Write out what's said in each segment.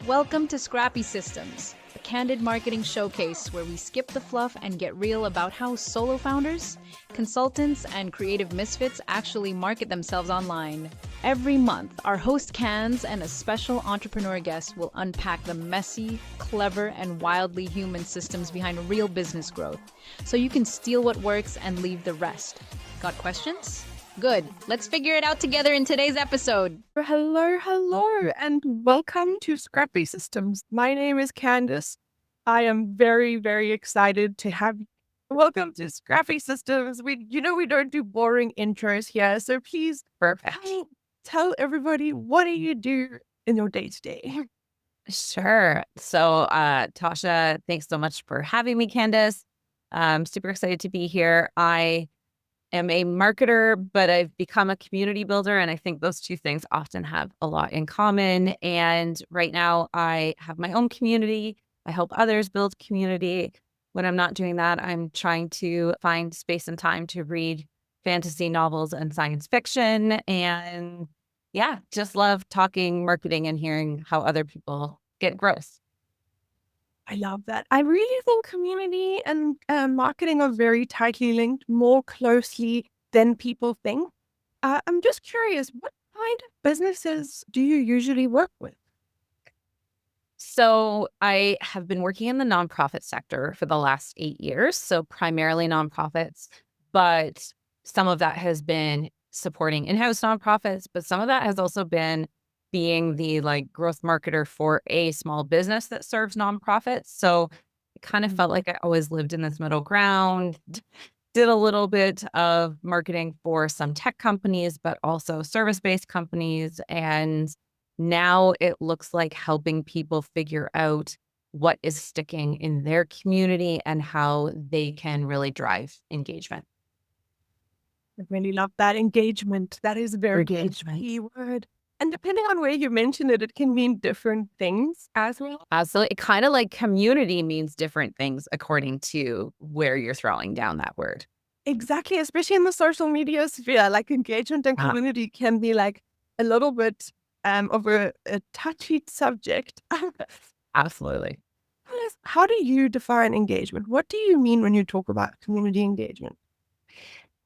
Welcome to Scrappy Systems, a candid marketing showcase where we skip the fluff and get real about how solo founders, consultants, and creative misfits actually market themselves online. Every month, our host Cans and a special entrepreneur guest will unpack the messy, clever, and wildly human systems behind real business growth, so you can steal what works and leave the rest. Got questions? Good. Let's figure it out together in today's episode. Hello, and welcome to Scrappy Systems. My name is Candice. I am very, very excited to have you. Welcome to Scrappy Systems. We don't do boring intros here, so please tell everybody, what do you do in your day-to-day? Sure. So, Tasha, thanks so much for having me, Candice. I'm super excited to be here. I am a marketer, but I've become a community builder, and I think those two things often have a lot in common. And right now, I have my own community. I help others build community. When I'm not doing that, I'm trying to find space and time to read fantasy novels and science fiction. And yeah, just love talking marketing and hearing how other people get growth. I love that. I really think community and marketing are very tightly linked, more closely than people think. I'm just curious, what kind of businesses do you usually work with? So I have been working in the nonprofit sector for the last 8 years, so primarily nonprofits, but some of that has been supporting in-house nonprofits, but some of that has also been being the growth marketer for a small business that serves nonprofits. So it kind of felt like I always lived in this middle ground, did a little bit of marketing for some tech companies, but also service-based companies. And now it looks like helping people figure out what is sticking in their community and how they can really drive engagement. I really love that engagement. That is a very Engagement. key word. And depending on where you mention it, it can mean different things as well. Absolutely. It kind of like community means different things according to where you're throwing down that word. Exactly, especially in the social media sphere, like engagement and community can be like a little bit of a touchy subject. Absolutely. How do you define engagement? What do you mean when you talk about community engagement?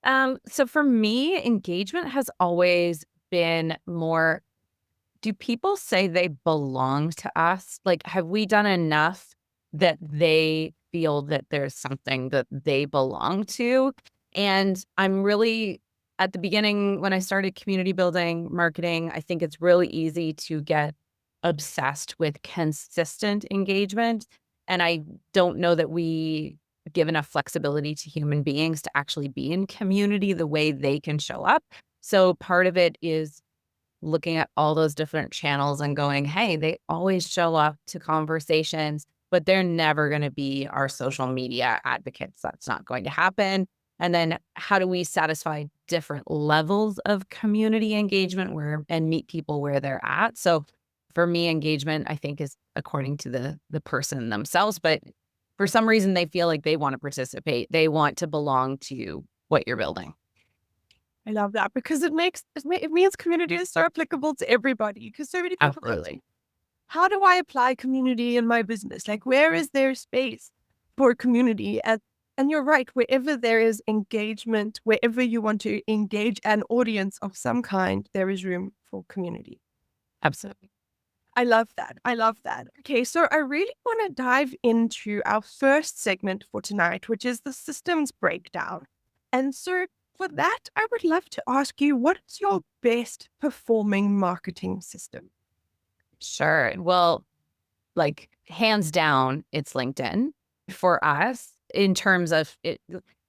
So for me, engagement has always been more, do people say they belong to us? Like, have we done enough that they feel that there's something that they belong to? And I'm really, at the beginning, when I started community building marketing, I think it's really easy to get obsessed with consistent engagement. And I don't know that we give enough flexibility to human beings to actually be in community the way they can show up. So part of it is looking at all those different channels and going, hey, they always show up to conversations, but they're never going to be our social media advocates. That's not going to happen. And then how do we satisfy different levels of community engagement and meet people where they're at? So for me, engagement, I think, is according to the person themselves. But for some reason, they feel like they want to participate. They want to belong to what you're building. I love that because it means community is so applicable to everybody. Because so many people Absolutely. How do I apply community in my business? Like, where is there space for community? And you're right, wherever there is engagement, wherever you want to engage an audience of some kind, there is room for community. Absolutely. I love that. I love that. Okay, so I really want to dive into our first segment for tonight, which is the systems breakdown. And so for that, I would love to ask you, what is your best performing marketing system? Sure. Well, hands down, it's LinkedIn for us in terms of it.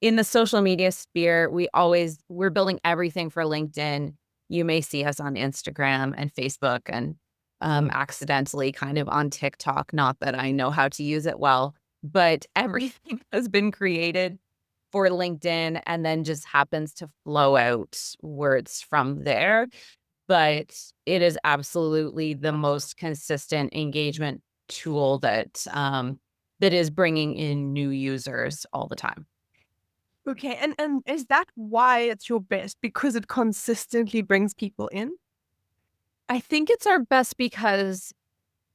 In the social media sphere, we're building everything for LinkedIn. You may see us on Instagram and Facebook and accidentally kind of on TikTok. Not that I know how to use it well, but everything has been created for LinkedIn and then just happens to flow out words from there. But it is absolutely the most consistent engagement tool that is bringing in new users all the time. Okay, and is that why it's your best? Because it consistently brings people in? I think it's our best because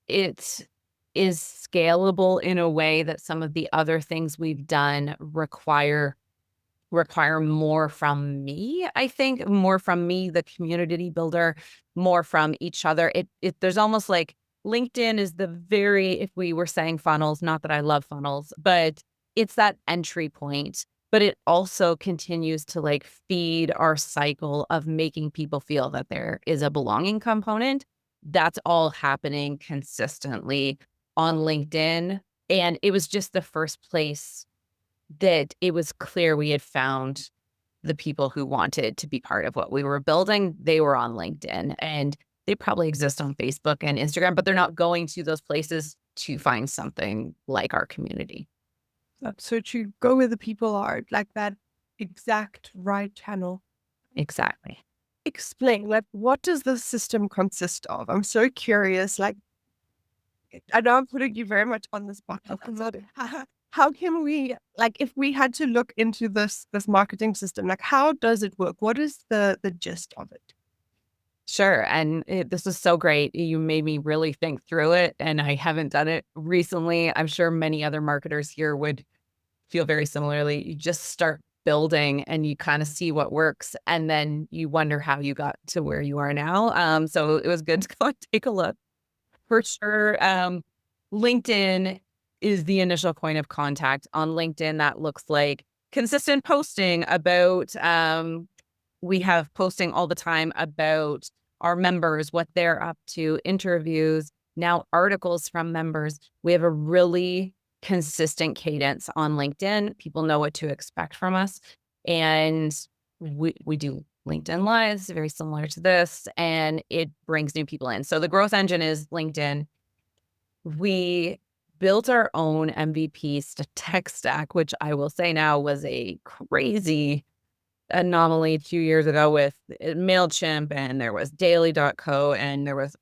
it is scalable in a way that some of the other things we've done require more from me. I think more from me, the community builder, more from each other. There's almost like LinkedIn is if we were saying funnels, not that I love funnels, but it's that entry point. But it also continues to like feed our cycle of making people feel that there is a belonging component. That's all happening consistently on LinkedIn. And it was just the first place that it was clear we had found the people who wanted to be part of what we were building. They were on LinkedIn, and they probably exist on Facebook and Instagram, but they're not going to those places to find something like our community. So to go where the people are, like that exact right channel. Exactly. Explain, like, what does the system consist of? I'm so curious. Like, I know I'm putting you very much on the spot. How can we, like, if we had to look into this marketing system, like, how does it work? What is the gist of it? Sure. And this was so great. You made me really think through it, and I haven't done it recently. I'm sure many other marketers here would feel very similarly. You just start building and you kind of see what works, and then you wonder how you got to where you are now. So it was good to go and take a look. For sure, LinkedIn is the initial point of contact. On LinkedIn, that looks like consistent posting about, we have posting all the time about our members, what they're up to, interviews, now articles from members. We have a really consistent cadence on LinkedIn. People know what to expect from us. And we do LinkedIn Lives, very similar to this, and it brings new people in. So the growth engine is LinkedIn. We built our own MVP tech stack, which I will say now was a crazy anomaly 2 years ago with MailChimp, and there was daily.co, and there was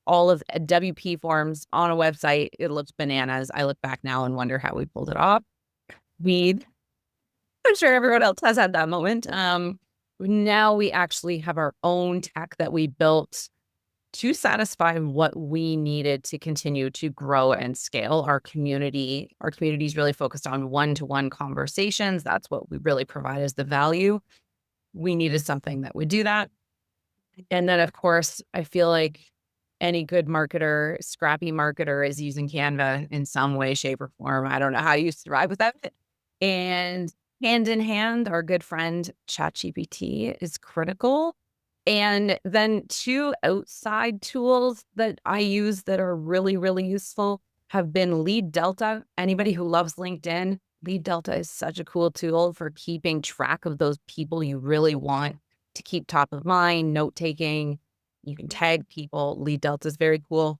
all of WP forms on a website. It looked bananas. I look back now and wonder how we pulled it off. I'm sure everyone else has had that moment. Now we actually have our own tech that we built to satisfy what we needed to continue to grow and scale our community. Our community is really focused on one-to-one conversations. That's what we really provide as the value. We needed something that would do that. And then, of course, I feel like any good marketer, scrappy marketer, is using Canva in some way, shape, or form. I don't know how you survive with that. And hand in hand, our good friend ChatGPT is critical. And then 2 outside tools that I use that are really, really useful have been Lead Delta. Anybody who loves LinkedIn, Lead Delta is such a cool tool for keeping track of those people you really want to keep top of mind, note taking. You can tag people. Lead Delta is very cool.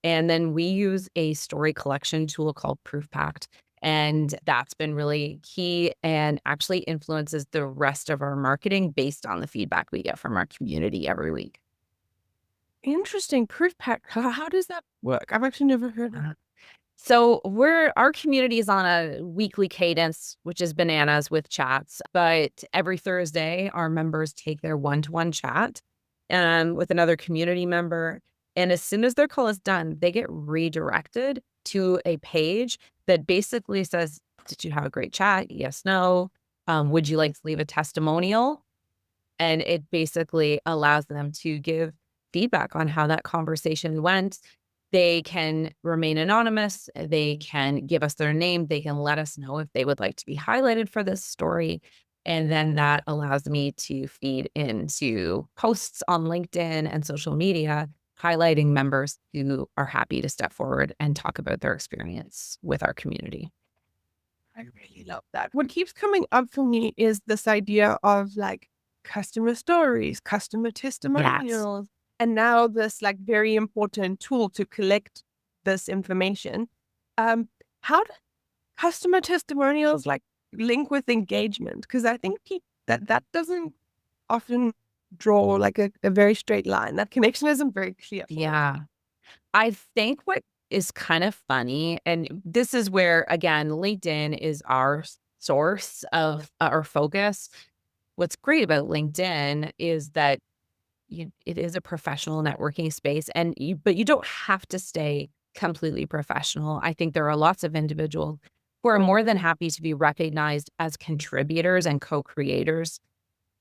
And then we use a story collection tool called ProofPacked. And that's been really key and actually influences the rest of our marketing based on the feedback we get from our community every week. Interesting. ProofPacked. How does that work? I've actually never heard of it. So our community is on a weekly cadence, which is bananas with chats. But every Thursday, our members take their one-to-one chat with another community member. And as soon as their call is done, they get redirected to a page that basically says, did you have a great chat? Yes, no. Would you like to leave a testimonial? And it basically allows them to give feedback on how that conversation went. They can remain anonymous. They can give us their name. They can let us know if they would like to be highlighted for this story. And then that allows me to feed into posts on LinkedIn and social media, highlighting members who are happy to step forward and talk about their experience with our community. I really love that. What keeps coming up for me is this idea of like customer stories, customer testimonials, and now this like very important tool to collect this information. How do customer testimonials like link with engagement? Because I think that doesn't often draw like a very straight line. That connection isn't very clear. Yeah. I think what is kind of funny, and this is where, again, LinkedIn is our source of our focus. What's great about LinkedIn is that it is a professional networking space, but you don't have to stay completely professional. I think there are lots of individuals who are more than happy to be recognized as contributors and co-creators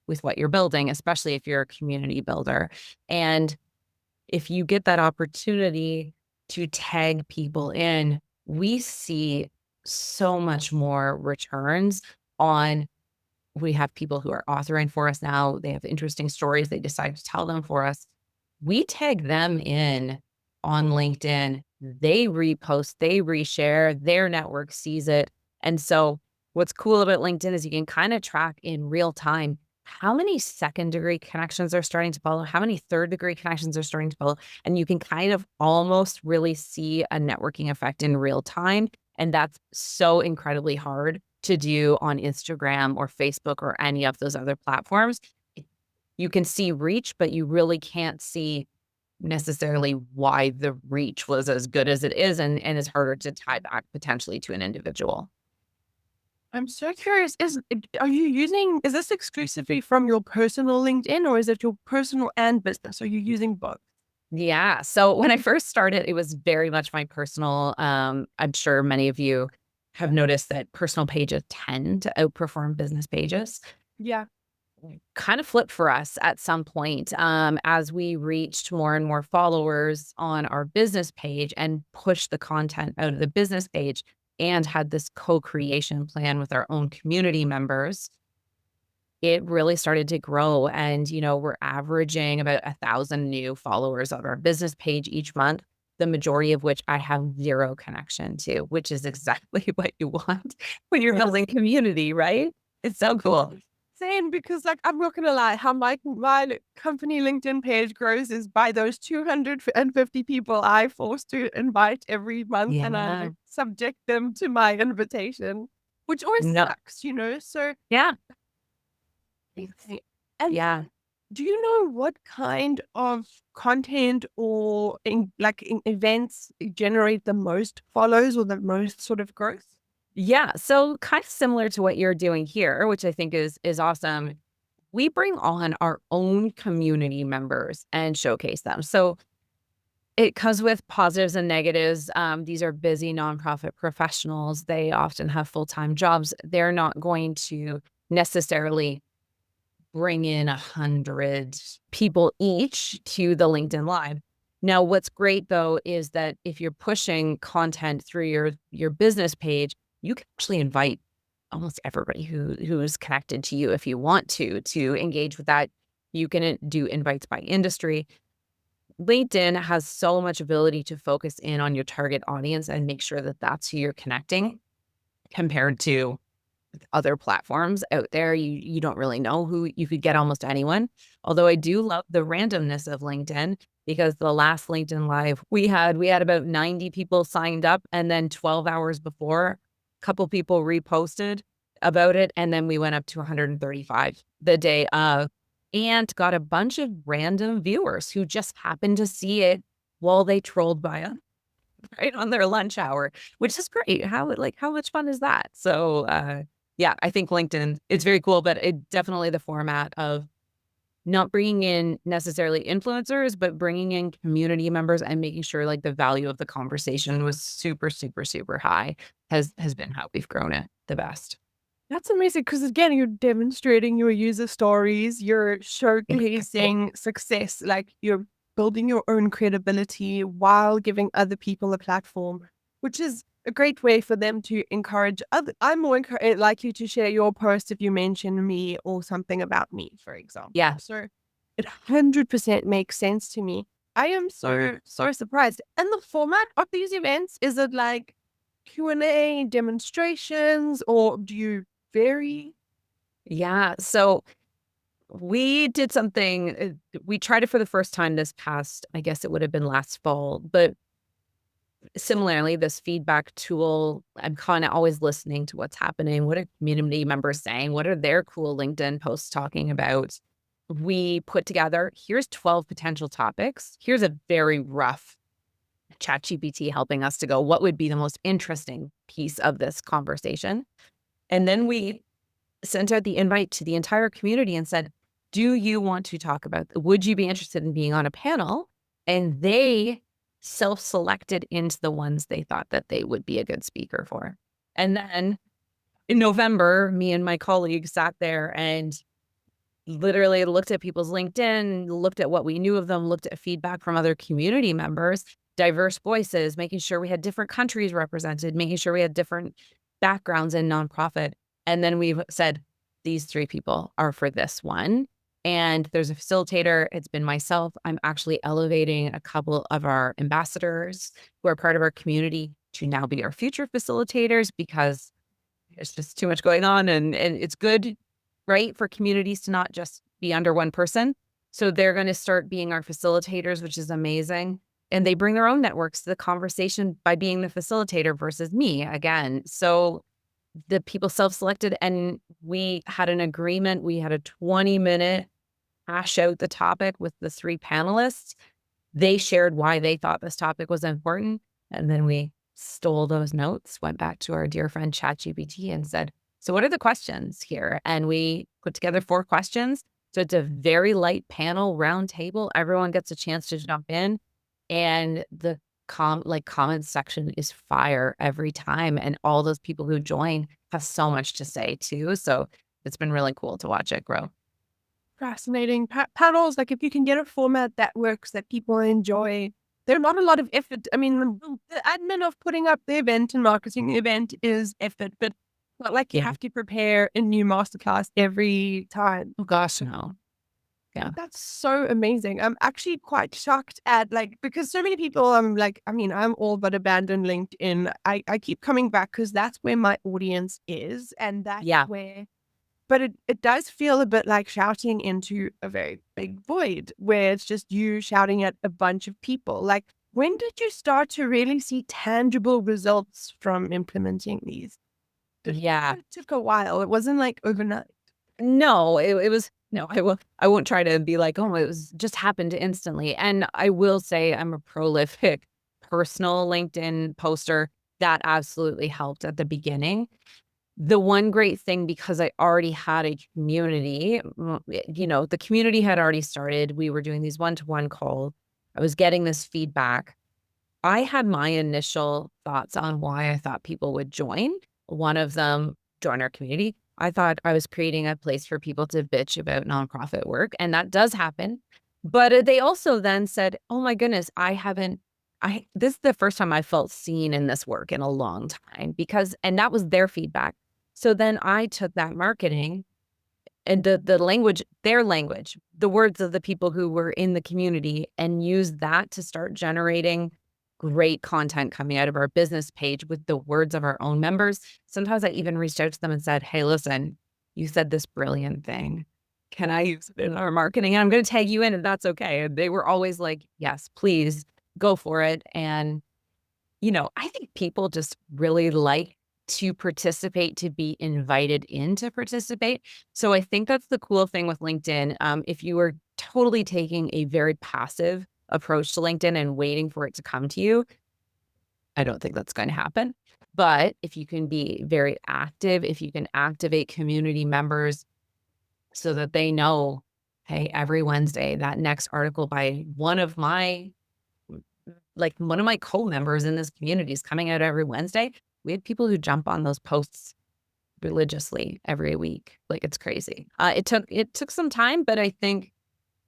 with what you're building, especially if you're a community builder. And if you get that opportunity to tag people in, we see so much more returns on. We have people who are authoring for us now. They have interesting stories. They decide to tell them for us. We tag them in on LinkedIn. They repost, they reshare, their network sees it. And so what's cool about LinkedIn is you can kind of track in real time how many second-degree connections are starting to follow, how many third-degree connections are starting to follow. And you can kind of almost really see a networking effect in real time. And that's so incredibly hard to do on Instagram or Facebook or any of those other platforms. You can see reach, but you really can't see necessarily why the reach was as good as it is, and it's harder to tie back potentially to an individual. I'm so curious, is this exclusively from your personal LinkedIn, or is it your personal and business? Are you using both? Yeah. So when I first started, it was very much my personal. I'm sure many of you have noticed that personal pages tend to outperform business pages. Yeah. Kind of flipped for us at some point as we reached more and more followers on our business page and pushed the content out of the business page and had this co-creation plan with our own community members. It really started to grow. And, we're averaging about 1,000 new followers on our business page each month, the majority of which I have zero connection to, which is exactly what you want when you're building community, right? It's so cool. Same, because I'm not gonna lie, how my company LinkedIn page grows is by those 250 people I force to invite every month, and I Yeah. subject them to my invitation, which always No. sucks, So Yeah. and Yeah. do you know what kind of content or events generate the most follows or the most sort of growth? Yeah. So kind of similar to what you're doing here, which I think is awesome. We bring on our own community members and showcase them. So it comes with positives and negatives. These are busy nonprofit professionals. They often have full-time jobs. They're not going to necessarily bring in 100 people each to the LinkedIn Live. Now, what's great though is that if you're pushing content through your business page, you can actually invite almost everybody who is connected to you if you want to engage with that. You can do invites by industry. LinkedIn has so much ability to focus in on your target audience and make sure that that's who you're connecting compared to other platforms out there. You don't really know who you could get almost anyone. Although I do love the randomness of LinkedIn, because the last LinkedIn Live we had about 90 people signed up, and then 12 hours before, a couple people reposted about it, and then we went up to 135 the day of, and got a bunch of random viewers who just happened to see it while they trolled by us right on their lunch hour, which is great. How much fun is that? So yeah, I think LinkedIn, it's very cool, but it definitely the format of not bringing in necessarily influencers, but bringing in community members and making sure the value of the conversation was super, super, super high has been how we've grown it the best. That's amazing, because again, you're demonstrating your user stories, you're showcasing success, you're building your own credibility while giving other people a platform, which is a great way for them to encourage other. I'm more likely to share your post if you mention me or something about me, for example. Yeah. So it 100% makes sense to me. I am so surprised. And the format of these events, is it like Q&A, demonstrations, or do you vary? Yeah. So we did something, we tried it for the first time this past, I guess it would have been last fall, but similarly, this feedback tool, I'm kind of always listening to what's happening. What are community members saying? What are their cool LinkedIn posts talking about? We put together, here's 12 potential topics. Here's a very rough ChatGPT helping us to go, what would be the most interesting piece of this conversation? And then we sent out the invite to the entire community and said, do you want to talk about, would you be interested in being on a panel? And they self-selected into the ones they thought that they would be a good speaker for. And then in November, me and my colleagues sat there and literally looked at people's LinkedIn, looked at what we knew of them, looked at feedback from other community members, diverse voices, making sure we had different countries represented, making sure we had different backgrounds in nonprofit. And then we said, these 3 people are for this one. And there's a facilitator. It's been myself. I'm actually elevating a couple of our ambassadors who are part of our community to now be our future facilitators, because there's just too much going on, and it's good, right, for communities to not just be under one person. So they're going to start being our facilitators, which is amazing. And they bring their own networks to the conversation by being the facilitator versus me again. So the people self-selected, and we had an agreement. We had a 20-minute hash out the topic with the 3 panelists. They shared why they thought this topic was important. And then we stole those notes, went back to our dear friend ChatGPT and said, so what are the questions here? And we put together 4 questions. So it's a very light panel round table. Everyone gets a chance to jump in. And the comment section is fire every time. And all those people who join have so much to say too. So it's been really cool to watch it grow. Fascinating. Panels, like if you can get a format that works, that people enjoy, there's not a lot of effort. I mean, the admin of putting up the event and marketing the event is effort, but it's not like you have to prepare a new masterclass every time. Oh gosh, no. Yeah. That's so amazing. I'm actually quite shocked at because so many people, I'm all but abandoned LinkedIn. I keep coming back because that's where my audience is. And that's where, but it does feel a bit like shouting into a very big void where it's just you shouting at a bunch of people. Like, when did you start to really see tangible results from implementing these? It took a while. It wasn't like overnight. No, it was, no, I won't try to be like, oh, it was just happened instantly. And I will say I'm a prolific personal LinkedIn poster. That absolutely helped at the beginning. The one great thing, because I already had a community, the community had already started. We were doing these one-to-one calls. I was getting this feedback. I had my initial thoughts on why I thought people would join. One of them, join our community. I thought I was creating a place for people to bitch about nonprofit work, and that does happen. But they also then said, oh my goodness, this is the first time I felt seen in this work in a long time, and that was their feedback. So then I took that marketing and the language, their language, the words of the people who were in the community, and used that to start generating great content coming out of our business page with the words of our own members. Sometimes I even reached out to them and said, hey, listen, you said this brilliant thing. Can I use it in our marketing? And I'm going to tag you in, and that's okay. And they were always like, yes, please go for it. And, I think people just really like to participate, to be invited in to participate. So I think that's the cool thing with LinkedIn. If you were totally taking a very passive approach to LinkedIn and waiting for it to come to you, I don't think that's going to happen. But if you can be very active, if you can activate community members so that they know, hey, every Wednesday, that next article by one of my co-members in this community is coming out every Wednesday. We had people who jump on those posts religiously every week. Like, it's crazy. It took some time, but I think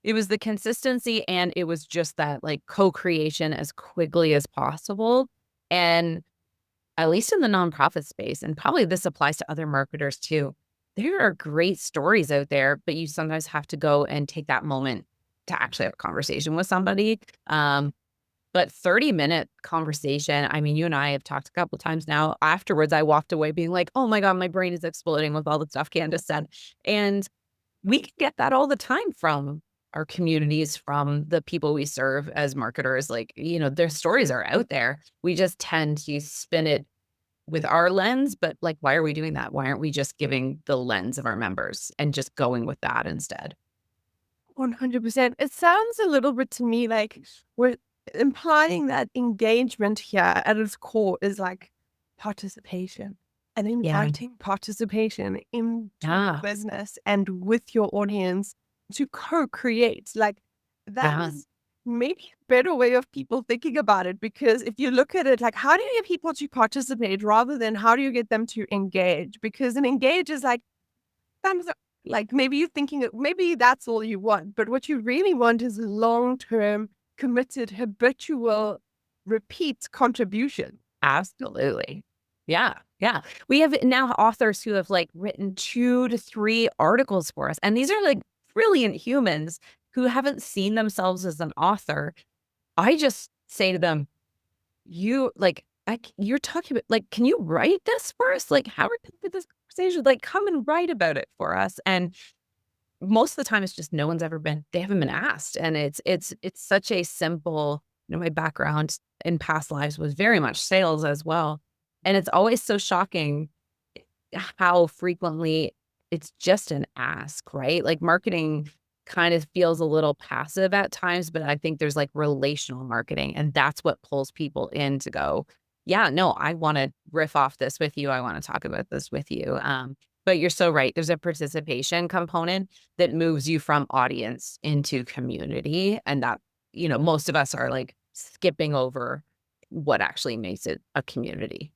it was the consistency, and it was just that co-creation as quickly as possible. And at least in the nonprofit space, and probably this applies to other marketers too, there are great stories out there, but you sometimes have to go and take that moment to actually have a conversation with somebody. But 30-minute conversation, I mean, you and I have talked a couple of times now. Afterwards, I walked away being like, oh my God, my brain is exploding with all the stuff Candace said. And we can get that all the time from our communities, from the people we serve as marketers. Their stories are out there. We just tend to spin it with our lens, but why are we doing that? Why aren't we just giving the lens of our members and just going with that instead? 100%. It sounds a little bit to me like we're implying that engagement here at its core is participation and inviting participation into business and with your audience to co-create. That is maybe better way of people thinking about it, because if you look at it, like, how do you get people to participate rather than how do you get them to engage? Because an engage is like, thumbs up. Like, maybe you're thinking maybe that's all you want, but what you really want is long-term, committed, habitual, repeat contribution. Absolutely. Yeah. Yeah. We have now authors who have like written 2 to 3 articles for us. And these are like brilliant humans who haven't seen themselves as an author. I just say to them, you like, you're talking about like, can you write this for us? Like, how are we with this conversation? Like, come and write about it for us. And most of the time it's just no one's ever been, they haven't been asked. And it's such a simple, my background in past lives was very much sales as well. And it's always so shocking how frequently it's just an ask, right? Like marketing kind of feels a little passive at times, but I think there's like relational marketing, and that's what pulls people in to go, yeah, no, I want to riff off this with you. I want to talk about this with you. But you're so right. There's a participation component that moves you from audience into community. And that, most of us are like skipping over what actually makes it a community.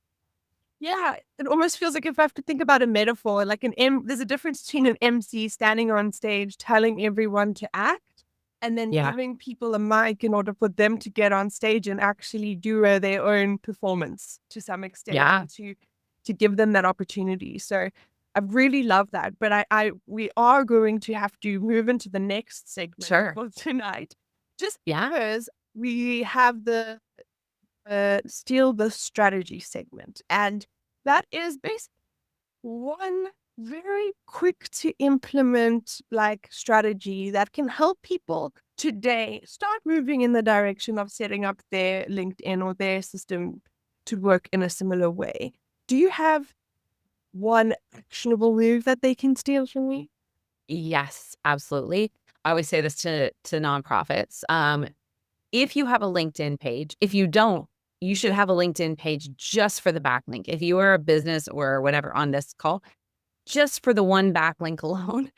Yeah, it almost feels like if I have to think about a metaphor, like there's a difference between an MC standing on stage telling everyone to act and then Yeah. giving people a mic in order for them to get on stage and actually do their own performance to some extent. Yeah. To give them that opportunity. So I really love that. But we are going to have to move into the next segment for tonight. Just because we have the steal the strategy segment. And that is basically one very quick to implement like strategy that can help people today start moving in the direction of setting up their LinkedIn or their system to work in a similar way. Do you have one actionable move that they can steal from me? Yes, absolutely. I always say this to nonprofits. If you have a LinkedIn page, if you don't, you should have a LinkedIn page just for the backlink. If you are a business or whatever on this call, just for the one backlink alone,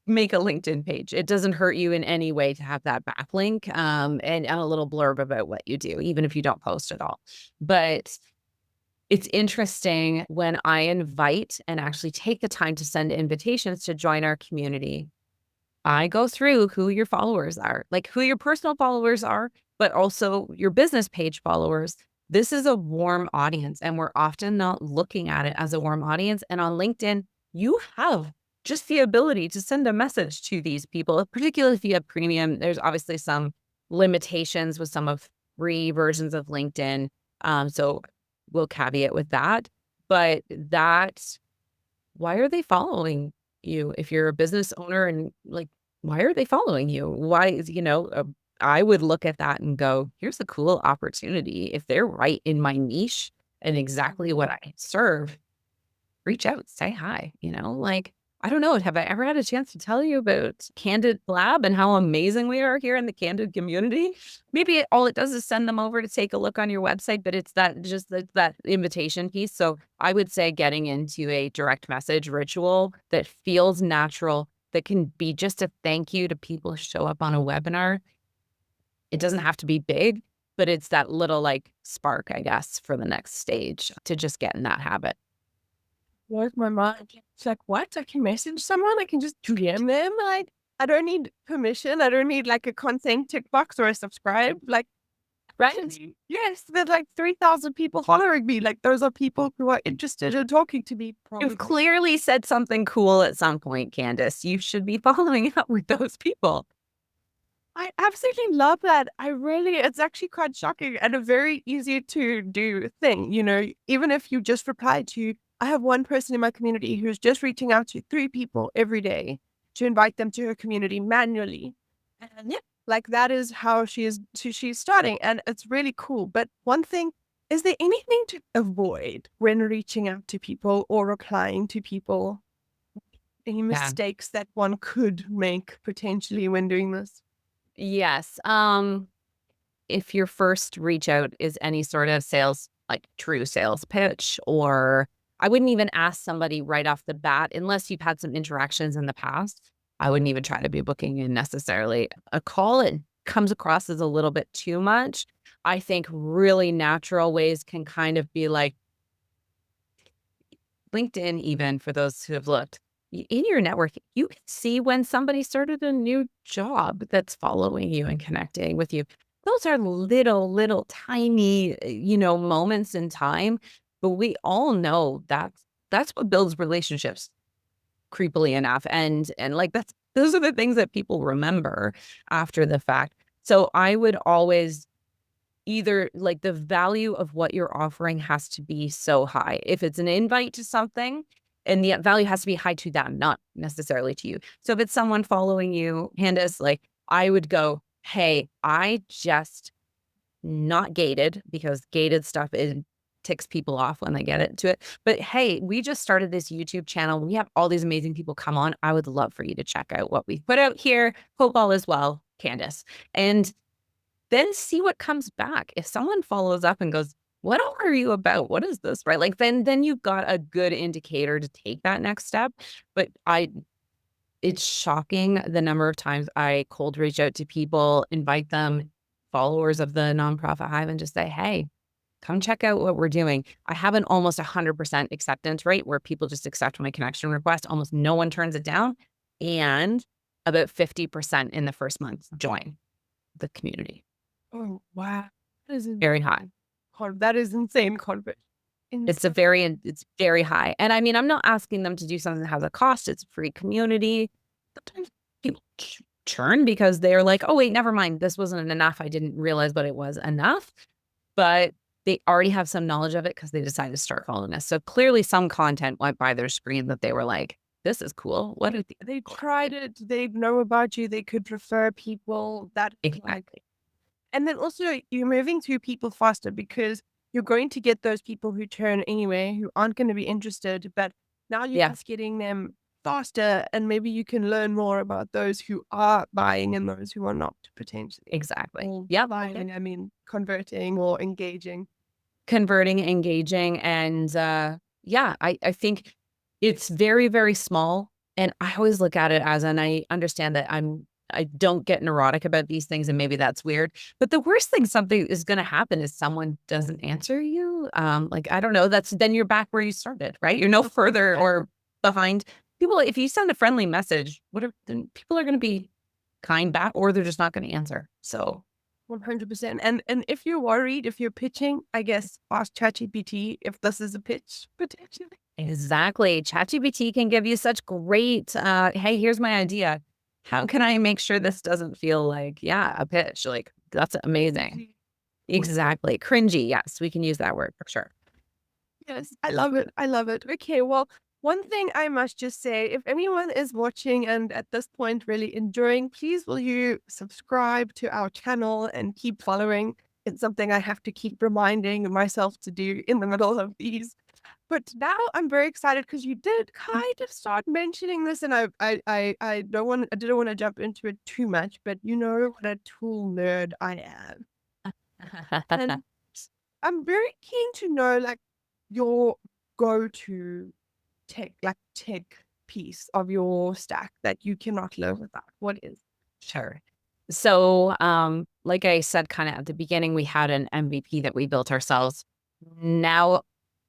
make a LinkedIn page. It doesn't hurt you in any way to have that backlink and a little blurb about what you do, even if you don't post at all. But it's interesting when I invite and actually take the time to send invitations to join our community. I go through who your followers are, like who your personal followers are, but also your business page followers. This is a warm audience, and we're often not looking at it as a warm audience. And on LinkedIn, you have just the ability to send a message to these people, particularly if you have premium. There's obviously some limitations with some of free versions of LinkedIn. So we'll caveat with that. But why are they following you? If you're a business owner and like, why are they following you? Why is, I would look at that and go, here's a cool opportunity. If they're right in my niche and exactly what I serve, reach out, say hi, like, I don't know. Have I ever had a chance to tell you about Candid Lab and how amazing we are here in the Candid community? Maybe all it does is send them over to take a look on your website, but it's that invitation piece. So I would say getting into a direct message ritual that feels natural, that can be just a thank you to people who show up on a webinar. It doesn't have to be big, but it's that little like spark, I guess, for the next stage to just get in that habit. Blows my mind. It's like, what? I can message someone? I can just DM them? Like, I don't need permission. I don't need like a consent tick box or a subscribe. Like, right? Yes, there's like 3,000 people following me. Like, those are people who are interested in talking to me. Probably. You've clearly said something cool at some point, Candace. You should be following up with those people. I absolutely love that. It's actually quite shocking and a very easy to do thing. Even if you just reply to, I have one person in my community who's just reaching out to 3 people every day to invite them to her community manually. And yeah, like that is how she's starting. And it's really cool. But one thing, is there anything to avoid when reaching out to people or replying to people? Any mistakes that one could make potentially when doing this? Yes. If your first reach out is any sort of sales, like true sales pitch, or I wouldn't even ask somebody right off the bat, unless you've had some interactions in the past. I wouldn't even try to be booking in necessarily a call. And comes across as a little bit too much. I think really natural ways can kind of be like LinkedIn, even for those who have looked in your network, you can see when somebody started a new job that's following you and connecting with you. Those are little tiny, moments in time, but we all know that's what builds relationships creepily enough. And like those are the things that people remember after the fact. So I would always either like the value of what you're offering has to be so high. If it's an invite to something, and the value has to be high to them, not necessarily to you. So if it's someone following you, Candace, like I would go, hey, I just not gated because gated stuff ticks people off when they get into it. But hey, we just started this YouTube channel. We have all these amazing people come on. I would love for you to check out what we put out here. Hope all is well, Candace. And then see what comes back. If someone follows up and goes, what are you about? What is this? Right. Like then you've got a good indicator to take that next step. But it's shocking the number of times I cold reach out to people, invite them, followers of the nonprofit hive, and just say, hey, come check out what we're doing. I have an almost 100% acceptance rate where people just accept my connection request. Almost no one turns it down. And about 50% in the first month join the community. Oh, wow. That is Very high. That is insane conversion. It's very high. And I mean, I'm not asking them to do something that has a cost. It's a free community. Sometimes people churn because they're like, oh, wait, never mind. This wasn't enough. I didn't realize, but it was enough. But they already have some knowledge of it because they decided to start following us. So clearly some content went by their screen that they were like, this is cool. What are they tried it. They know about you. They could refer people. That exactly. And then also you're moving to people faster because you're going to get those people who turn anyway, who aren't going to be interested, but now you're just getting them faster, and maybe you can learn more about those who are buying and those who are not potentially. Exactly. Buying, I mean, converting or engaging. Converting, engaging. And I think it's very, very small. And I always look at it as, and I understand that I don't get neurotic about these things, and maybe that's weird. But the worst thing something is going to happen is someone doesn't answer you. Like, I don't know, then you're back where you started, right? You're no further or behind. People, if you send a friendly message, then people are going to be kind back, or they're just not going to answer. So 100%. And if you're worried, if you're pitching, I guess ask ChatGPT if this is a pitch, potentially. Exactly. ChatGPT can give you such great, hey, here's my idea. How can I make sure this doesn't feel like, a pitch? Like, that's amazing. Exactly. Cringy. Yes, we can use that word for sure. Yes, I love it. I love it. Okay, well, one thing I must just say, if anyone is watching and at this point really enjoying, please will you subscribe to our channel and keep following. It's something I have to keep reminding myself to do in the middle of these. But now I'm very excited because you did kind of start mentioning this, and I didn't want to jump into it too much, but you know what a tool nerd I am. And I'm very keen to know like your go-to tech piece of your stack that you cannot live without. What is? Sure. So, like I said, kind of at the beginning, we had an MVP that we built ourselves. Now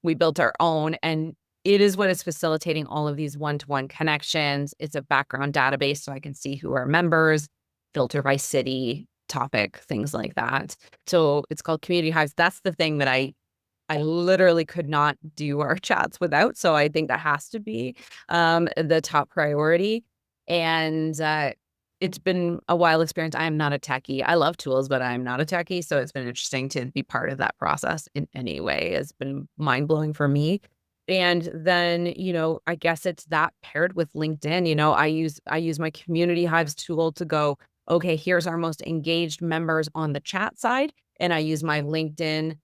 we built our own, and it is what is facilitating all of these one-to-one connections. It's a background database, so I can see who are members, filter by city, topic, things like that. So it's called Community Hives. That's the thing that I literally could not do our chats without. So I think that has to be the top priority. And it's been a wild experience. I am not a techie. I love tools, but I'm not a techie. So it's been interesting to be part of that process in any way. It's been mind-blowing for me. And then, I guess it's that paired with LinkedIn. I use my Community Hives tool to go, okay, here's our most engaged members on the chat side. And I use my LinkedIn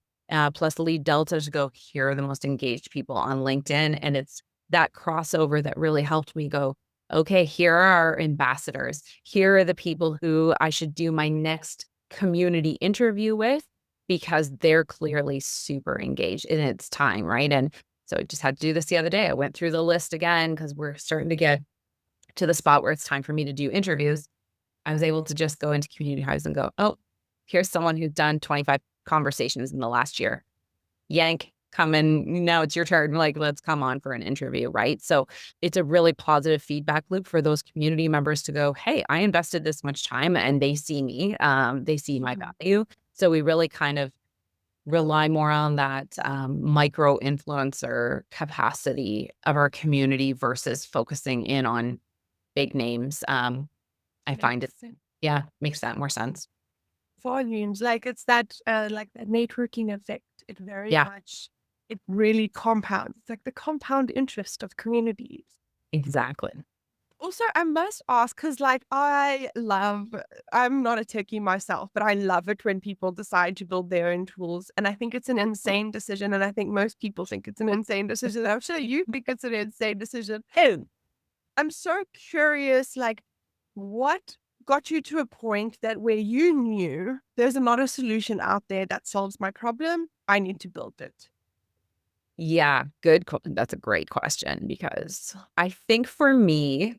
plus Lead Delta to go, here are the most engaged people on LinkedIn. And it's that crossover that really helped me go, okay, here are our ambassadors. Here are the people who I should do my next community interview with because they're clearly super engaged and it's time, right? And so I just had to do this the other day. I went through the list again because we're starting to get to the spot where it's time for me to do interviews. I was able to just go into community hives and go, oh, here's someone who's done 25 conversations in the last year. Yank, come in. Now it's your turn. Like, let's come on for an interview, right? So it's a really positive feedback loop for those community members to go, hey, I invested this much time and they see me. They see my value. So we really kind of rely more on that micro influencer capacity of our community versus focusing in on big names. I find it, yeah, makes that more sense. Volumes, like it's that networking effect. It very Yeah. much, it really compounds. It's like the compound interest of communities. Exactly. Also, I must ask, because I'm not a techie myself, but I love it when people decide to build their own tools. And I think it's an insane decision. And I think most people think it's an insane decision. I'm sure you think it's an insane decision. And I'm so curious, like, what got you to a point that where you knew there's not a solution out there that solves my problem? I need to build it. Yeah, that's a great question, because I think for me,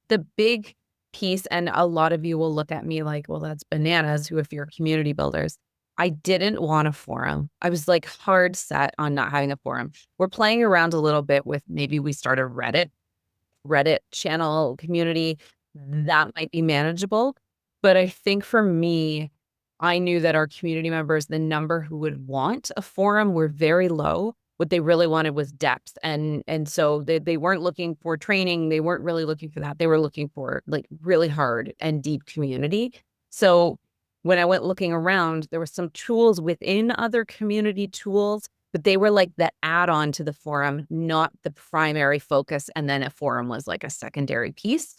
the big piece, and a lot of you will look at me like, well, that's bananas, who if you're community builders. I didn't want a forum. I was like hard set on not having a forum. We're playing around a little bit with, maybe we start a Reddit channel community. That might be manageable. But I think for me, I knew that our community members, the number who would want a forum, were very low. What they really wanted was depth. And so they weren't looking for training. They weren't really looking for that. They were looking for like really hard and deep community. So when I went looking around, there were some tools within other community tools, but they were like the add-on to the forum, not the primary focus. And then a forum was like a secondary piece.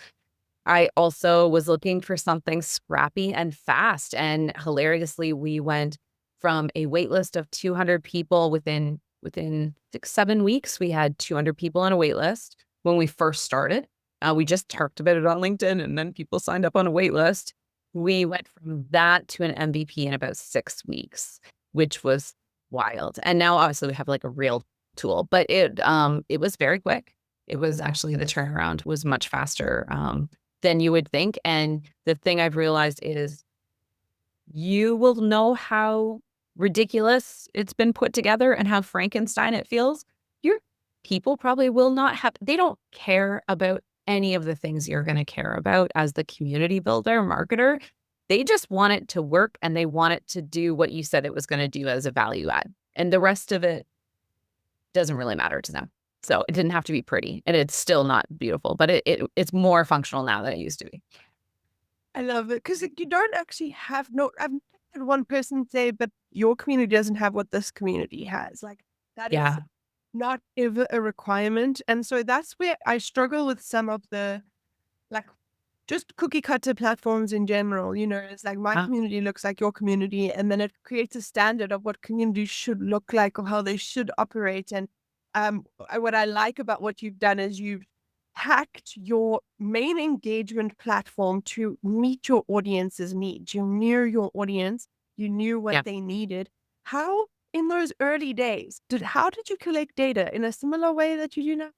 I also was looking for something scrappy and fast. And hilariously, we went from a wait list of 200 people within 6-7 weeks. We had 200 people on a wait list when we first started. We just talked about it on LinkedIn, and then people signed up on a wait list. We went from that to an MVP in about 6 weeks, which was wild. And now obviously we have like a real tool, but it was very quick. It was actually, the turnaround was much faster than you would think. And the thing I've realized is, you will know how ridiculous it's been put together and how Frankenstein it feels. Your people probably will not have, they don't care about any of the things you're going to care about as the community builder, marketer. They just want it to work, and they want it to do what you said it was going to do as a value add. And the rest of it doesn't really matter to them. So it didn't have to be pretty, and it's still not beautiful, but it's more functional now than it used to be. I love it, because you don't actually have I've had one person say, but your community doesn't have what this community has. Like, that is not ever a requirement. And so that's where I struggle with some of the, like, just cookie cutter platforms in general. It's like my community looks like your community, and then it creates a standard of what communities should look like or how they should operate. And what I like about what you've done is you've hacked your main engagement platform to meet your audience's needs. You knew your audience, you knew what they needed. How, in those early days, how did you collect data in a similar way that you do now?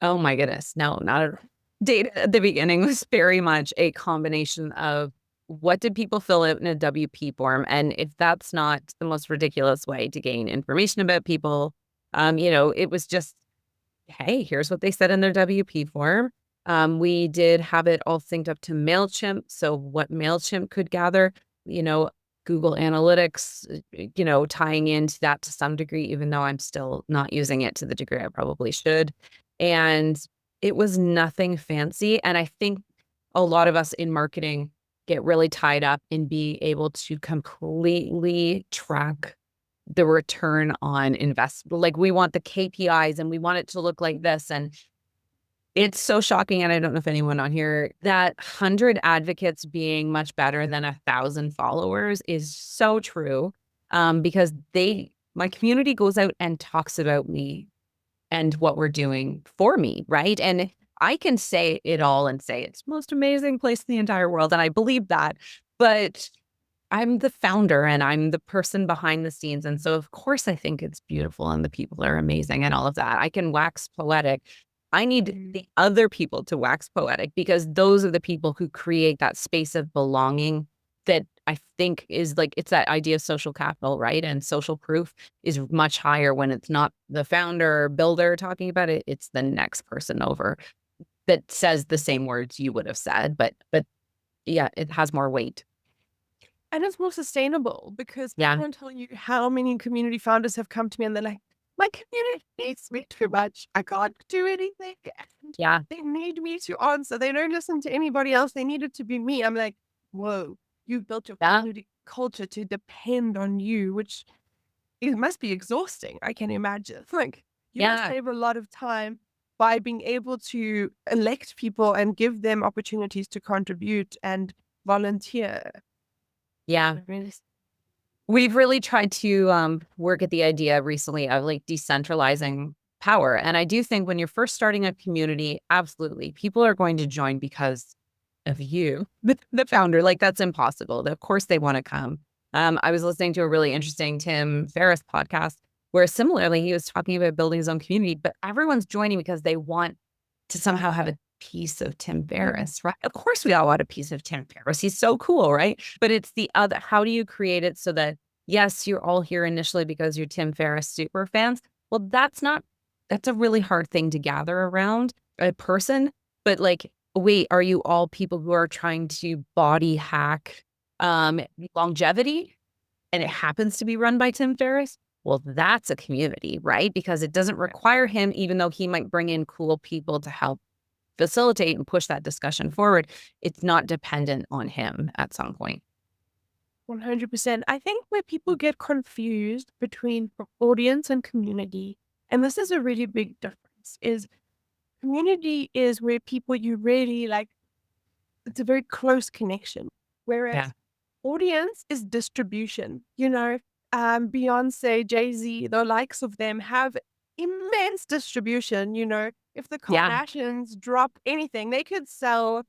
Oh my goodness. No, not at all. Data at the beginning was very much a combination of, what did people fill out in a WP form? And if that's not the most ridiculous way to gain information about people, it was just, hey, here's what they said in their WP form. We did have it all synced up to MailChimp. So what MailChimp could gather, Google Analytics, tying into that to some degree, even though I'm still not using it to the degree I probably should. And it was nothing fancy. And I think a lot of us in marketing get really tied up in being able to completely track the return on investment. Like, we want the KPIs and we want it to look like this. And it's so shocking. And I don't know if anyone on here, that 100 advocates being much better than 1,000 followers is so true. Because my community goes out and talks about me and what we're doing for me. Right. And I can say it all and say it's the most amazing place in the entire world. And I believe that, but I'm the founder and I'm the person behind the scenes. And so of course I think it's beautiful and the people are amazing and all of that. I can wax poetic, I need the other people to wax poetic, because those are the people who create that space of belonging that I think is like, it's that idea of social capital, right? And social proof is much higher when it's not the founder or builder talking about it. It's the next person over that says the same words you would have said, but yeah, it has more weight. And it's more sustainable, because I Yeah. can't tell you how many community founders have come to me and they're like, my community needs me too much. I can't do anything. And Yeah. they need me to answer. They don't listen to anybody else. They need it to be me. I'm like, whoa, you've built your Yeah. community culture to depend on you, which it must be exhausting. I can imagine. Like, you must Yeah. save a lot of time by being able to elect people and give them opportunities to contribute and volunteer. Yeah. Really. We've really tried to work at the idea recently of like decentralizing power. And I do think when you're first starting a community, absolutely, people are going to join because of you, the founder. Like, that's impossible. Of course they want to come. I was listening to a really interesting Tim Ferriss podcast where similarly he was talking about building his own community, but everyone's joining because they want to somehow have a piece of Tim Ferriss, right? Of course we all want a piece of Tim Ferriss. He's so cool, right? But it's the other, how do you create it so that, yes, you're all here initially because you're Tim Ferriss super fans. Well, that's a really hard thing to gather around a person. But like, wait, are you all people who are trying to body hack longevity? And it happens to be run by Tim Ferriss? Well, that's a community, right? Because it doesn't require him, even though he might bring in cool people to help facilitate and push that discussion forward. It's not dependent on him at some point. 100%. I think where people get confused between audience and community, and this is a really big difference, is community is where people you really like, it's a very close connection. Whereas Yeah. audience is distribution. Beyonce, Jay-Z, the likes of them have immense distribution. If the Yeah. Kardashians drop anything, they could sell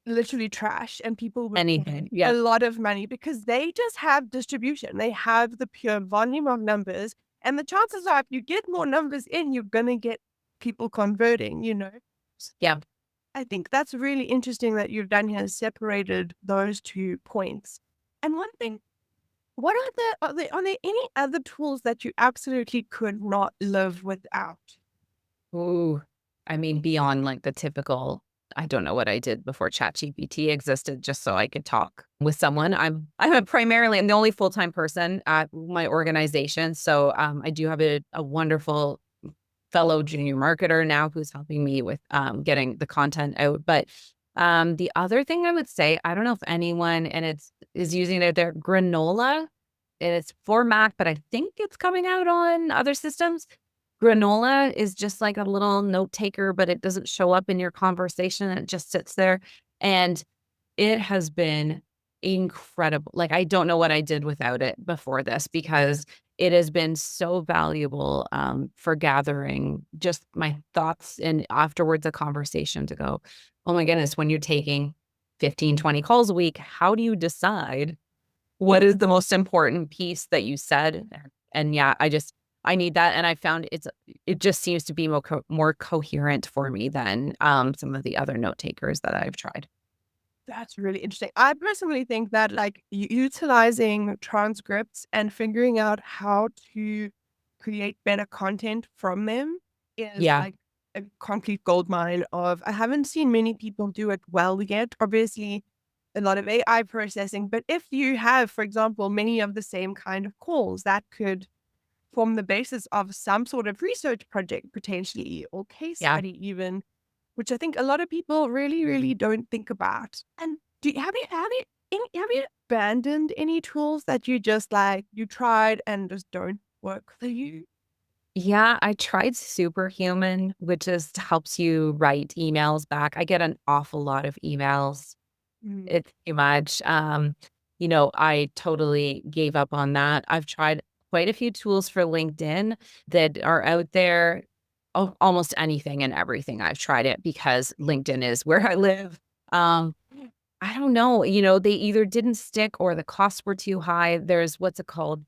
literally trash and people would Anything. a Yeah. lot of money because they just have distribution. They have the pure volume of numbers, and the chances are if you get more numbers in, you're going to get people converting. Yeah. I think that's really interesting that you've done here, separated those 2 points. And one thing, what are there any other tools that you absolutely could not live without? Ooh, I mean, beyond like the typical, I don't know what I did before ChatGPT existed just so I could talk with someone. I'm the only full-time person at my organization. So I do have a wonderful fellow junior marketer now who's helping me with getting the content out. But the other thing I would say, I don't know if anyone is using it, their Granola. And it's for Mac, but I think it's coming out on other systems. Granola is just like a little note taker, but it doesn't show up in your conversation. It just sits there. And it has been incredible. Like, I don't know what I did without it before this, because it has been so valuable for gathering just my thoughts and afterwards a conversation to go, oh my goodness, when you're taking 15, 20 calls a week, how do you decide what is the most important piece that you said? And yeah, I need that. And I found it just seems to be more coherent for me than some of the other note takers that I've tried. That's really interesting. I personally think that like utilizing transcripts and figuring out how to create better content from them is Yeah. like a complete goldmine of, I haven't seen many people do it well yet. Obviously, a lot of AI processing, but if you have, for example, many of the same kind of calls, that could form the basis of some sort of research project potentially, or case Yeah. study even, which I think a lot of people really, really don't think about. And have you abandoned any tools that you just like you tried and just don't work for you? Yeah, I tried Superhuman, which just helps you write emails back. I get an awful lot of emails. Mm. It's too much. I totally gave up on that. I've tried quite a few tools for LinkedIn that are out there. Almost anything and everything. I've tried it because LinkedIn is where I live. I don't know. They either didn't stick or the costs were too high. There's what's it called?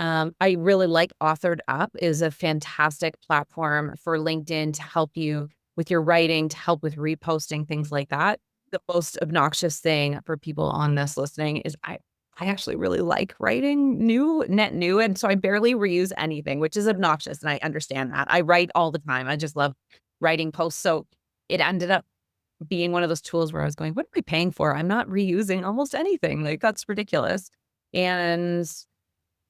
I really like Authored Up is a fantastic platform for LinkedIn to help you with your writing, to help with reposting, things like that. The most obnoxious thing for people on this listening is I actually really like writing net new. And so I barely reuse anything, which is obnoxious. And I understand that. I write all the time. I just love writing posts. So it ended up being one of those tools where I was going, what am I paying for? I'm not reusing almost anything. Like, that's ridiculous. And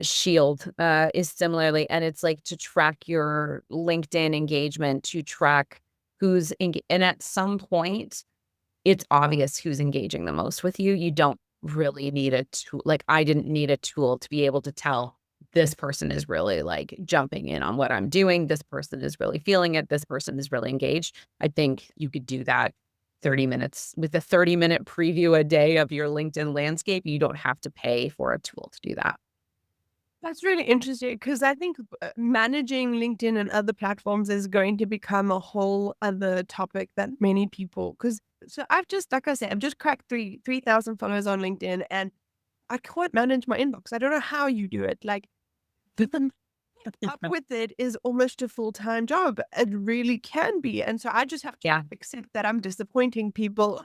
Shield is similarly, and it's like to track your LinkedIn engagement, to track and at some point, it's obvious who's engaging the most with you. You don't really need a tool. Like, I didn't need a tool to be able to tell this person is really like jumping in on what I'm doing. This person is really feeling it. This person is really engaged. I think you could do that 30 minutes with a 30-minute preview a day of your LinkedIn landscape. You don't have to pay for a tool to do that. That's really interesting because I think managing LinkedIn and other platforms is going to become a whole other topic that many people, so I've just, like I said, I've just cracked 3,000 followers on LinkedIn and I can't manage my inbox. I don't know how you do it. Like, up with it is almost a full-time job. It really can be. And so I just have to accept that I'm disappointing people.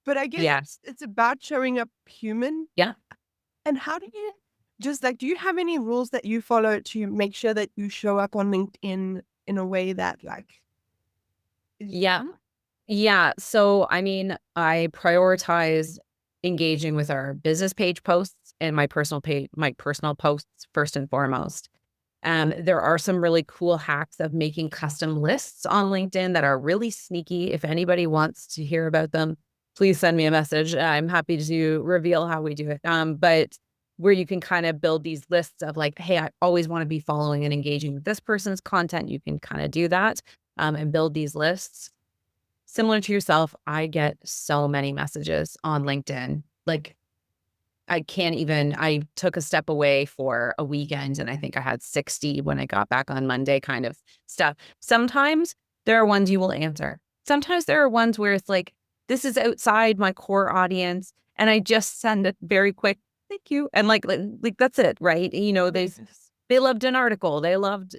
But I guess it's about showing up human. Yeah. And how do you do you have any rules that you follow to make sure that you show up on LinkedIn in a way that Yeah. Yeah. So, I mean, I prioritize engaging with our business page posts and my personal posts first and foremost. There are some really cool hacks of making custom lists on LinkedIn that are really sneaky. If anybody wants to hear about them, please send me a message. I'm happy to reveal how we do it. But where you can kind of build these lists of like, hey, I always want to be following and engaging with this person's content. You can kind of do that and build these lists. Similar to yourself, I get so many messages on LinkedIn. Like, I took a step away for a weekend and I think I had 60 when I got back on Monday kind of stuff. Sometimes there are ones you will answer. Sometimes there are ones where it's like, this is outside my core audience. And I just send a very quick, thank you. And like that's it, right? You know, they loved an article. They loved,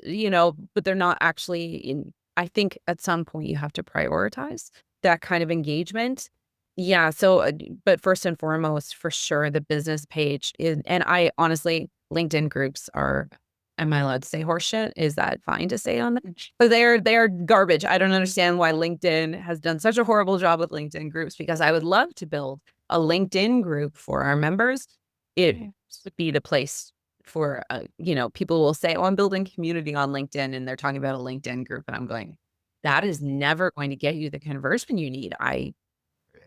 but they're not actually in. I think at some point you have to prioritize that kind of engagement. Yeah. So, but first and foremost, for sure, the business page is, and I honestly, LinkedIn groups are, am I allowed to say horseshit? Is that fine to say on them? But they're garbage. I don't understand why LinkedIn has done such a horrible job with LinkedIn groups, because I would love to build a LinkedIn group for our members. It would be the place for, people will say, oh, I'm building community on LinkedIn, and they're talking about a LinkedIn group. And I'm going, that is never going to get you the conversion you need.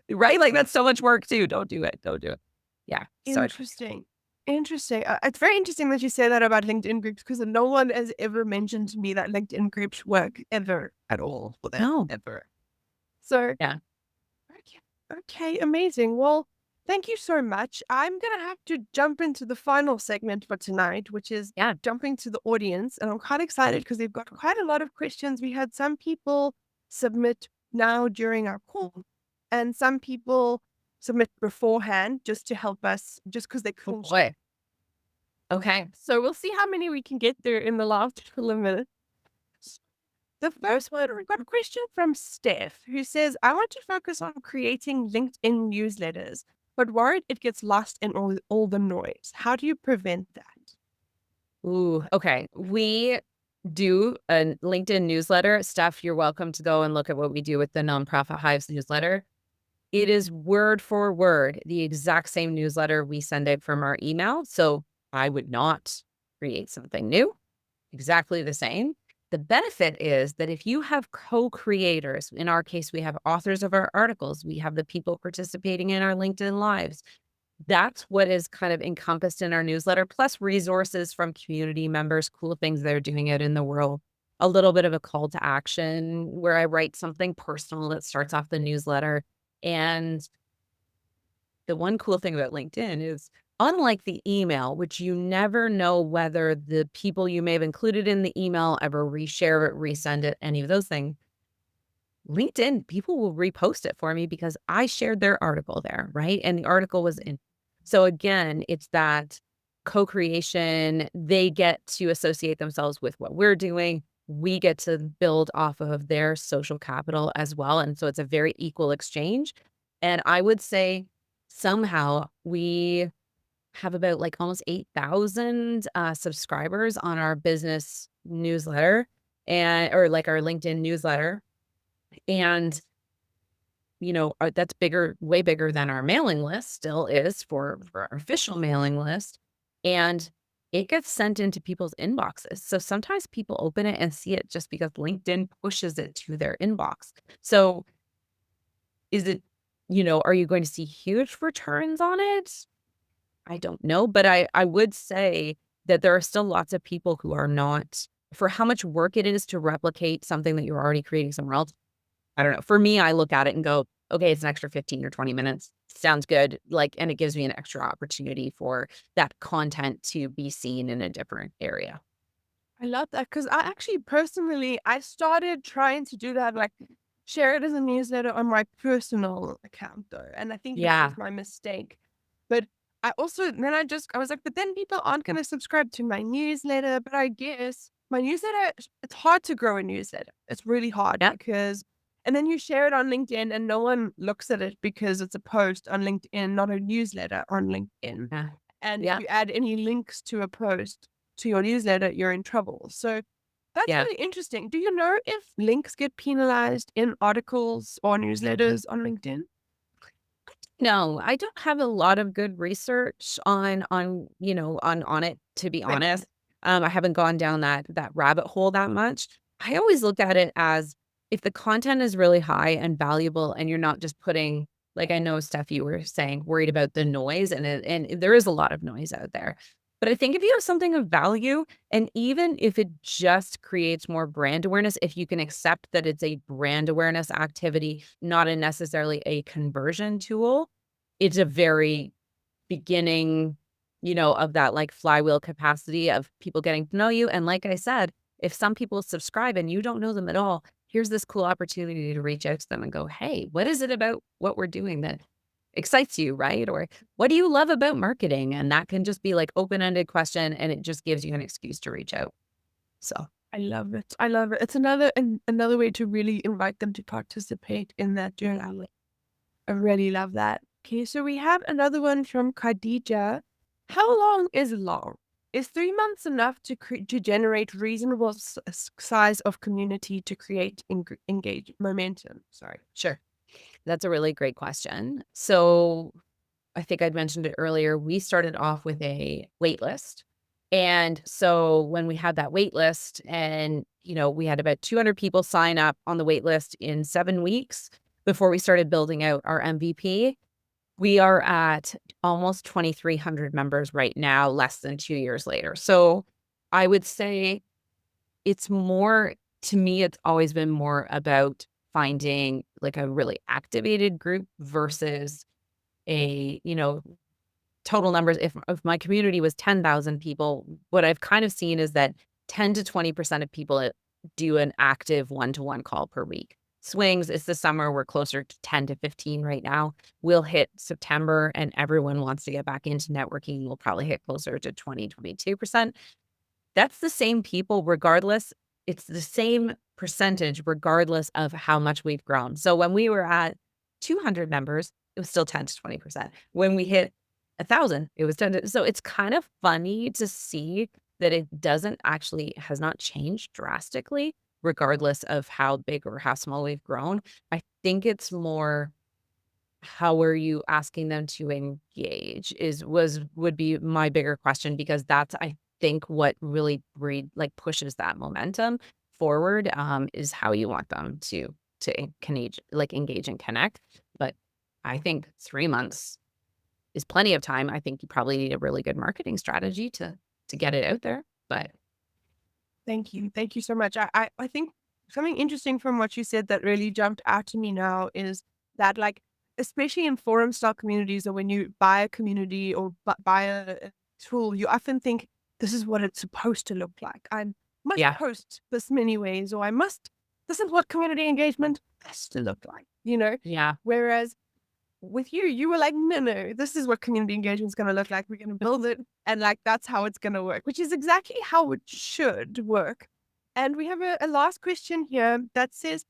Right? Like, that's so much work too. Don't do it. Don't do it. Yeah. Interesting. Interesting. It's very interesting that you say that about LinkedIn groups, because no one has ever mentioned to me that LinkedIn groups work ever at all for them. No. Ever. So, yeah. Okay, amazing. Well, thank you so much. I'm going to have to jump into the final segment for tonight, which is jumping to the audience. And I'm quite excited because they've got quite a lot of questions. We had some people submit now during our call, and some people submit beforehand just to help us, just because they're cool. Okay. So we'll see how many we can get through in the last couple of minutes. The first one, we've got a question from Steph, who says, I want to focus on creating LinkedIn newsletters, but worried it gets lost in all the noise. How do you prevent that? Ooh, okay. We do a LinkedIn newsletter. Steph, you're welcome to go and look at what we do with the Nonprofit Hives newsletter. It is word for word the exact same newsletter we send out from our email. So I would not create something new. Exactly the same. The benefit is that if you have co-creators, in our case, we have authors of our articles, we have the people participating in our LinkedIn lives. That's what is kind of encompassed in our newsletter, plus resources from community members, cool things they're doing out in the world, a little bit of a call to action where I write something personal that starts off the newsletter. And the one cool thing about LinkedIn is, unlike the email, which you never know whether the people you may have included in the email ever reshare it, resend it, any of those things, LinkedIn, people will repost it for me because I shared their article there, right? And the article was in. So again, it's that co-creation. They get to associate themselves with what we're doing. We get to build off of their social capital as well. And so it's a very equal exchange. And I would say somehow we have about like almost 8,000 subscribers on our business newsletter or like our LinkedIn newsletter. And that's bigger, way bigger than our mailing list still is for our official mailing list. And it gets sent into people's inboxes. So sometimes people open it and see it just because LinkedIn pushes it to their inbox. So is it, are you going to see huge returns on it? I don't know. But I would say that there are still lots of people who are not, for how much work it is to replicate something that you're already creating somewhere else. I don't know. For me, I look at it and go, okay, it's an extra 15 or 20 minutes. Sounds good. And it gives me an extra opportunity for that content to be seen in a different area. I love that because I actually personally, I started trying to do that, like share it as a newsletter on my personal account though. And I think that was my mistake. But I also, I was like, but then people aren't going to subscribe to my newsletter. But I guess my newsletter, it's hard to grow a newsletter. It's really hard because, and then you share it on LinkedIn and no one looks at it because it's a post on LinkedIn, not a newsletter on LinkedIn. Yeah. And if you add any links to a post to your newsletter, you're in trouble. So that's really interesting. Do you know if links get penalized in articles or newsletters on LinkedIn? No, I don't have a lot of good research on it, to be honest. I haven't gone down that rabbit hole that much. I always look at it as if the content is really high and valuable and you're not just putting, like I know, Steph, you were saying, worried about the noise, and there is a lot of noise out there. But I think if you have something of value, and even if it just creates more brand awareness, if you can accept that it's a brand awareness activity, not necessarily a conversion tool, it's a very beginning, of that like flywheel capacity of people getting to know you. And like I said, if some people subscribe and you don't know them at all, here's this cool opportunity to reach out to them and go, hey, what is it about what we're doing that excites you, right? Or what do you love about marketing? And that can just be like open-ended question, and it just gives you an excuse to reach out. So I love it. I love it. It's another way to really invite them to participate in that journey. I really love that. Okay, so we have another one from Khadija. How long is long? Is 3 months enough to generate reasonable size of community to create engage momentum? Sorry. Sure. That's a really great question. So I think I'd mentioned it earlier. We started off with a wait list. And so when we had that wait list and, we had about 200 people sign up on the wait list in 7 weeks before we started building out our MVP. We are at almost 2,300 members right now, less than 2 years later. So I would say it's more, to me, it's always been more about finding like a really activated group versus a, total numbers. If my community was 10,000 people, what I've kind of seen is that 10 to 20% of people do an active one-to-one call per week. Swings, it's the summer, we're closer to 10 to 15 right now. We'll hit September and everyone wants to get back into networking. We'll probably hit closer to 20, 22%. That's the same people regardless. It's the same percentage regardless of how much we've grown. So when we were at 200 members, it was still 10 to 20%. When we hit 1,000, it was 10 to, so it's kind of funny to see that it has not changed drastically regardless of how big or how small we've grown. I think it's more, how are you asking them to engage would be my bigger question, because that's, I think, what really pushes that momentum forward, is how you want them to engage and connect. But I think 3 months is plenty of time. I think you probably need a really good marketing strategy to get it out there. But thank you so much. I think something interesting from what you said that really jumped out to me now is that, like, especially in forum style communities, or when you buy a community or buy a tool, you often think this is what it's supposed to look like. I must post this many ways, or this is what community engagement has to look like, Yeah. Whereas with you, you were like, no, this is what community engagement is going to look like. We're going to build it. And like, that's how it's going to work, which is exactly how it should work. And we have a last question here that says,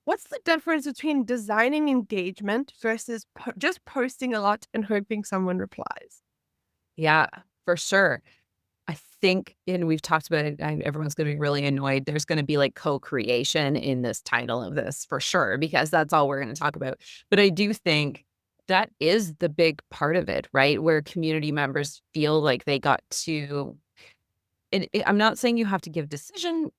what's the difference between designing engagement versus just posting a lot and hoping someone replies? Yeah, for sure. I think, and we've talked about it, everyone's going to be really annoyed. There's going to be like co-creation in this title of this for sure, because that's all we're going to talk about. But I do think that is the big part of it, right? Where community members feel like they got to, and I'm not saying you have to give decision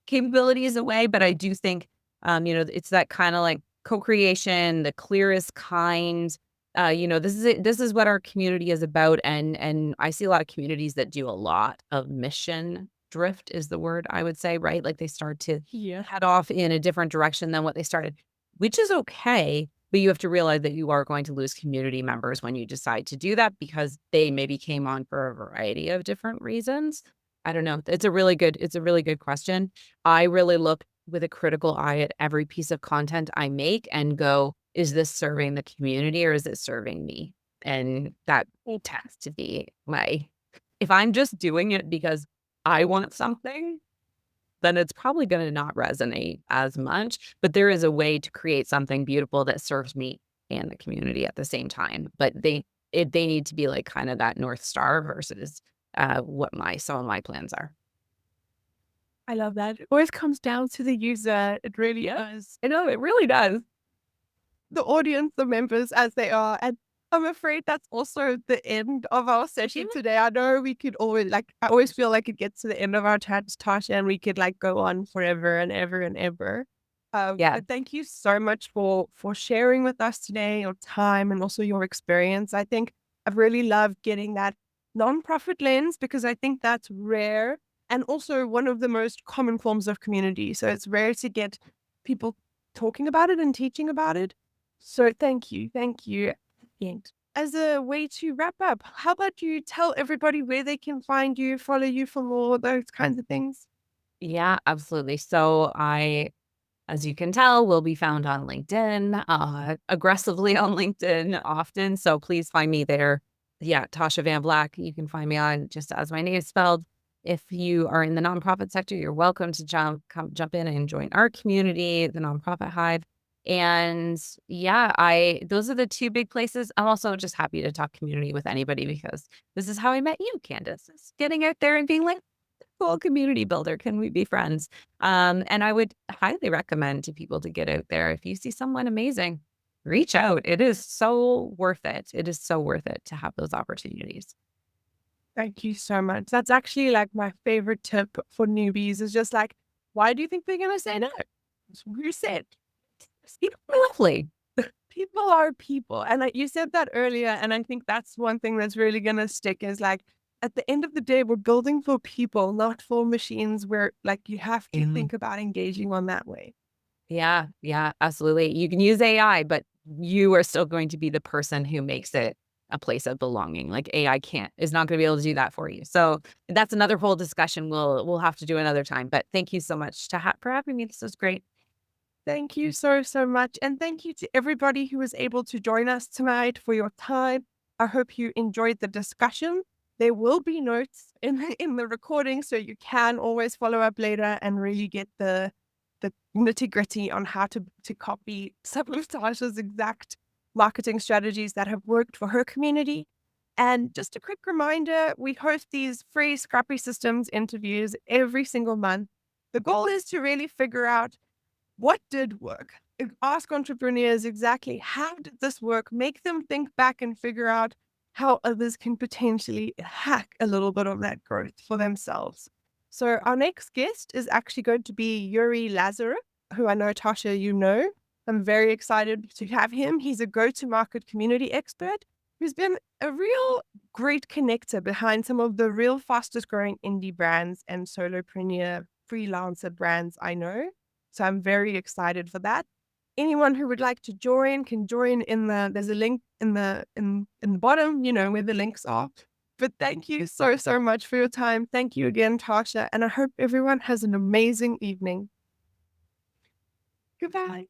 capabilities away, but I do think, it's that kind of like co-creation, the clearest kind. This is it. This is what our community is about, and I see a lot of communities that do a lot of mission drift is the word I would say, right? Like they start to Yeah. head off in a different direction than what they started, which is okay. But you have to realize that you are going to lose community members when you decide to do that because they maybe came on for a variety of different reasons. I don't know. It's a really good question. I really look with a critical eye at every piece of content I make and go, is this serving the community or is it serving me? And that tends to be if I'm just doing it because I want something, then it's probably going to not resonate as much. But there is a way to create something beautiful that serves me and the community at the same time. But they need to be like kind of that North Star versus what some of my plans are. I love that. It always comes down to the user. It really does. I know it really does. The audience, the members as they are. And I'm afraid that's also the end of our session today. I know we could always I always feel like it gets to the end of our chats, Tasha, and we could like go on forever and ever and ever. But thank you so much for sharing with us today, your time and also your experience. I think I've really loved getting that nonprofit lens because I think that's rare and also one of the most common forms of community. So it's rare to get people talking about it and teaching about it. So thank you. Thank you. And as a way to wrap up, how about you tell everybody where they can find you, follow you for more, those kinds of things? Yeah, absolutely. So as you can tell, will be found on LinkedIn, aggressively on LinkedIn often. So please find me there. Yeah, Tasha van Vlack. You can find me on just as my name is spelled. If you are in the nonprofit sector, you're welcome to jump in and join our community, the Nonprofit Hive. And yeah, those are the two big places. I'm also just happy to talk community with anybody because this is how I met you, Candace. Is getting out there and being like, cool community builder. Can we be friends? And I would highly recommend to people to get out there. If you see someone amazing, reach out. It is so worth it. It is so worth it to have those opportunities. Thank you so much. That's actually like my favorite tip for newbies is just like, why do you think they're going to say no? You said. People are lovely. People are people. And like you said that earlier. And I think that's one thing that's really going to stick is like, at the end of the day, we're building for people, not for machines where like you have to think about engaging on that way. Yeah, absolutely. You can use AI, but you are still going to be the person who makes it a place of belonging. Like AI is not going to be able to do that for you. So that's another whole discussion we'll have to do another time. But thank you so much for having me. This was great. Thank you so, so much. And thank you to everybody who was able to join us tonight for your time. I hope you enjoyed the discussion. There will be notes in the recording, so you can always follow up later and really get the nitty-gritty on how to copy some of Tasha's exact marketing strategies that have worked for her community. And just a quick reminder, we host these free Scrappy Systems interviews every single month. The goal is to really figure out what did work. Ask entrepreneurs exactly how did this work, make them think back and figure out how others can potentially hack a little bit of that growth for themselves. So our next guest is actually going to be Yuri Lazaruk, who I know, Tasha, you know. I'm very excited to have him. He's a go-to-market community expert who's been a real great connector behind some of the real fastest growing indie brands and solopreneur freelancer brands I know. So I'm very excited for that. Anyone who would like to join can join there's a link in the bottom, where the links are. But thank you so, so much for your time. Thank you again, Tasha. And I hope everyone has an amazing evening. Goodbye.